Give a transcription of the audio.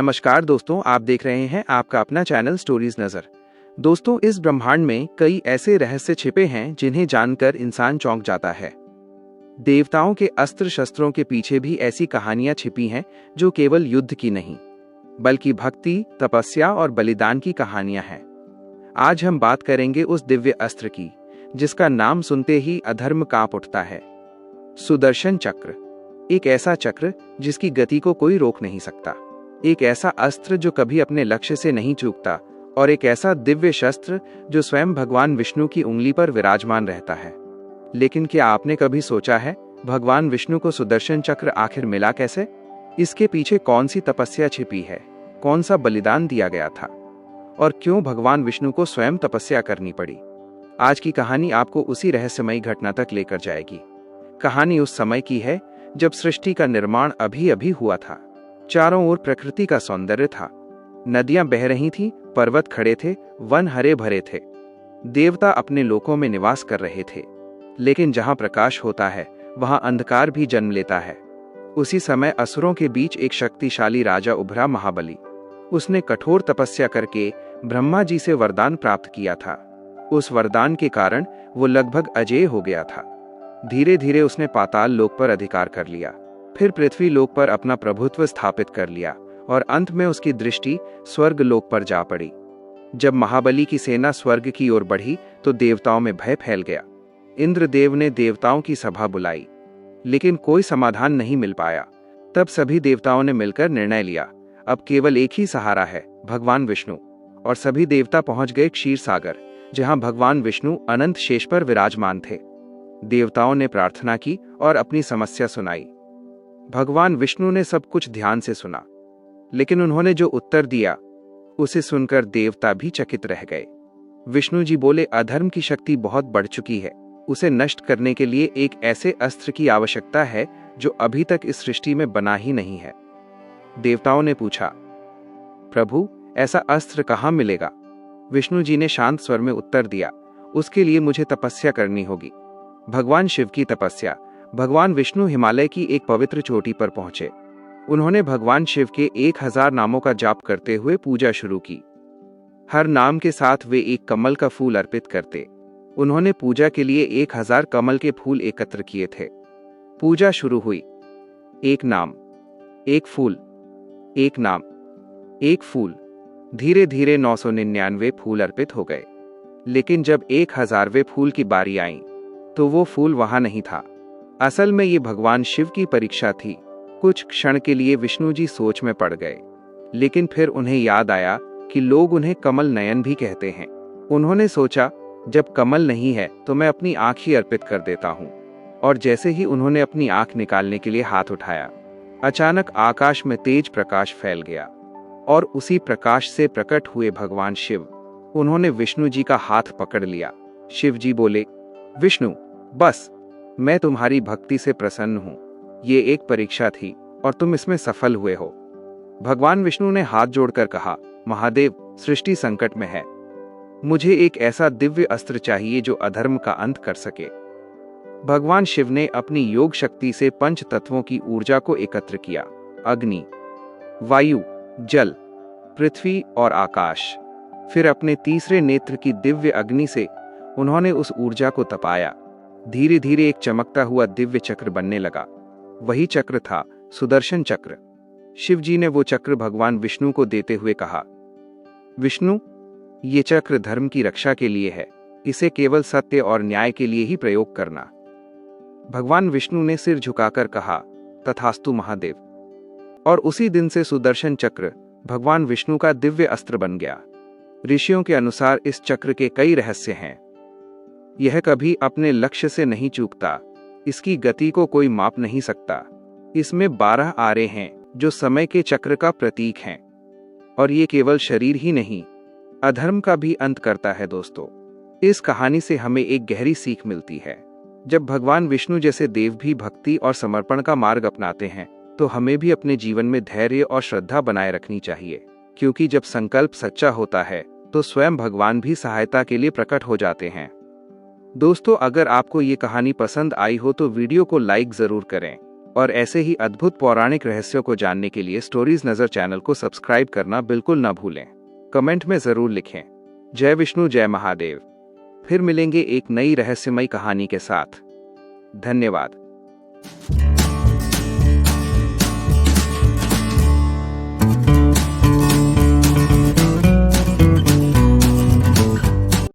नमस्कार दोस्तों, आप देख रहे हैं आपका अपना चैनल स्टोरीज नजर। दोस्तों, इस ब्रह्मांड में कई ऐसे रहस्य छिपे हैं जिन्हें जानकर इंसान चौंक जाता है। देवताओं के अस्त्र शस्त्रों के पीछे भी ऐसी कहानियां छिपी हैं जो केवल युद्ध की नहीं, बल्कि भक्ति, तपस्या और बलिदान की कहानियां हैं। आज हम बात करेंगे उस दिव्य अस्त्र की जिसका नाम सुनते ही अधर्म कांप उठता है। सुदर्शन चक्र, एक ऐसा चक्र जिसकी गति को कोई रोक नहीं सकता, एक ऐसा अस्त्र जो कभी अपने लक्ष्य से नहीं चूकता, और एक ऐसा दिव्य शस्त्र जो स्वयं भगवान विष्णु की उंगली पर विराजमान रहता है। लेकिन क्या आपने कभी सोचा है, भगवान विष्णु को सुदर्शन चक्र आखिर मिला कैसे? इसके पीछे कौन सी तपस्या छिपी है, कौन सा बलिदान दिया गया था, और क्यों भगवान विष्णु को स्वयं तपस्या करनी पड़ी? आज की कहानी आपको उसी रहस्यमयी घटना तक लेकर जाएगी। कहानी उस समय की है जब सृष्टि का निर्माण अभी अभी हुआ था। चारों ओर प्रकृति का सौंदर्य था, नदियां बह रही थीं, पर्वत खड़े थे, वन हरे भरे थे। देवता अपने लोकों में निवास कर रहे थे। लेकिन जहां प्रकाश होता है वहां अंधकार भी जन्म लेता है। उसी समय असुरों के बीच एक शक्तिशाली राजा उभरा, महाबली। उसने कठोर तपस्या करके ब्रह्मा जी से वरदान प्राप्त किया था। उस वरदान के कारण वो लगभग अजेय हो गया था। धीरे धीरे उसने पाताल लोक पर अधिकार कर लिया, फिर पृथ्वी लोक पर अपना प्रभुत्व स्थापित कर लिया, और अंत में उसकी दृष्टि स्वर्ग लोक पर जा पड़ी। जब महाबली की सेना स्वर्ग की ओर बढ़ी तो देवताओं में भय फैल गया। इंद्रदेव ने देवताओं की सभा बुलाई, लेकिन कोई समाधान नहीं मिल पाया। तब सभी देवताओं ने मिलकर निर्णय लिया, अब केवल एक ही सहारा है, भगवान विष्णु। और सभी देवता पहुंच गए क्षीर सागर, जहां भगवान विष्णु अनंत शेष पर विराजमान थे। देवताओं ने प्रार्थना की और अपनी समस्या सुनाई। भगवान विष्णु ने सब कुछ ध्यान से सुना, लेकिन उन्होंने जो उत्तर दिया उसे सुनकर देवता भी चकित रह गए। विष्णु जी बोले, अधर्म की शक्ति बहुत बढ़ चुकी है, उसे नष्ट करने के लिए एक ऐसे अस्त्र की आवश्यकता है जो अभी तक इस सृष्टि में बना ही नहीं है। देवताओं ने पूछा, प्रभु, ऐसा अस्त्र कहाँ मिलेगा? विष्णु जी ने शांत स्वर में उत्तर दिया, उसके लिए मुझे तपस्या करनी होगी। भगवान शिव की तपस्या। भगवान विष्णु हिमालय की एक पवित्र चोटी पर पहुंचे। उन्होंने भगवान शिव के 1000 नामों का जाप करते हुए पूजा शुरू की। हर नाम के साथ वे एक कमल का फूल अर्पित करते। उन्होंने पूजा के लिए 1000 कमल के फूल एकत्र किए थे। पूजा शुरू हुई। एक नाम, एक फूल, एक नाम, एक फूल। धीरे धीरे 999 फूल अर्पित हो गए। लेकिन जब 1000वें फूल की बारी आई तो वो फूल वहां नहीं था। असल में ये भगवान शिव की परीक्षा थी। कुछ क्षण के लिए विष्णु जी सोच में पड़ गए, लेकिन फिर उन्हें याद आया कि लोग उन्हें कमल नयन भी कहते हैं। उन्होंने सोचा, जब कमल नहीं है तो मैं अपनी आंख ही अर्पित कर देता हूं। और जैसे ही उन्होंने अपनी आंख निकालने के लिए हाथ उठाया, अचानक आकाश में तेज प्रकाश फैल गया, और उसी प्रकाश से प्रकट हुए भगवान शिव। उन्होंने विष्णु जी का हाथ पकड़ लिया। शिव जी बोले, विष्णु, बस, मैं तुम्हारी भक्ति से प्रसन्न हूं। ये एक परीक्षा थी और तुम इसमें सफल हुए हो। भगवान विष्णु ने हाथ जोड़कर कहा, महादेव, सृष्टि संकट में है। मुझे एक ऐसा दिव्य अस्त्र चाहिए जो अधर्म का अंत कर सके। भगवान शिव ने अपनी योग शक्ति से 5 तत्वों की ऊर्जा को एकत्र किया, अग्नि, वायु, जल, पृथ्वी और आकाश। फिर अपने तीसरे नेत्र की दिव्य अग्नि से उन्होंने उस ऊर्जा को तपाया। धीरे धीरे एक चमकता हुआ दिव्य चक्र बनने लगा। वही चक्र था सुदर्शन चक्र। शिव जी ने वो चक्र भगवान विष्णु को देते हुए कहा, विष्णु, ये चक्र धर्म की रक्षा के लिए है, इसे केवल सत्य और न्याय के लिए ही प्रयोग करना। भगवान विष्णु ने सिर झुकाकर कहा, तथास्तु महादेव। और उसी दिन से सुदर्शन चक्र भगवान विष्णु का दिव्य अस्त्र बन गया। ऋषियों के अनुसार इस चक्र के कई रहस्य हैं। यह कभी अपने लक्ष्य से नहीं चूकता, इसकी गति को कोई माप नहीं सकता। इसमें 12 आरे हैं जो समय के चक्र का प्रतीक हैं, और ये केवल शरीर ही नहीं, अधर्म का भी अंत करता है। दोस्तों, इस कहानी से हमें एक गहरी सीख मिलती है। जब भगवान विष्णु जैसे देव भी भक्ति और समर्पण का मार्ग अपनाते हैं तो हमें भी अपने जीवन में धैर्य और श्रद्धा बनाए रखनी चाहिए, क्योंकि जब संकल्प सच्चा होता है तो स्वयं भगवान भी सहायता के लिए प्रकट हो जाते हैं। दोस्तों, अगर आपको ये कहानी पसंद आई हो तो वीडियो को लाइक जरूर करें और ऐसे ही अद्भुत पौराणिक रहस्यों को जानने के लिए स्टोरीज नजर चैनल को सब्सक्राइब करना बिल्कुल ना भूलें। कमेंट में जरूर लिखें जय विष्णु जय महादेव। फिर मिलेंगे एक नई रहस्यमयी कहानी के साथ। धन्यवाद।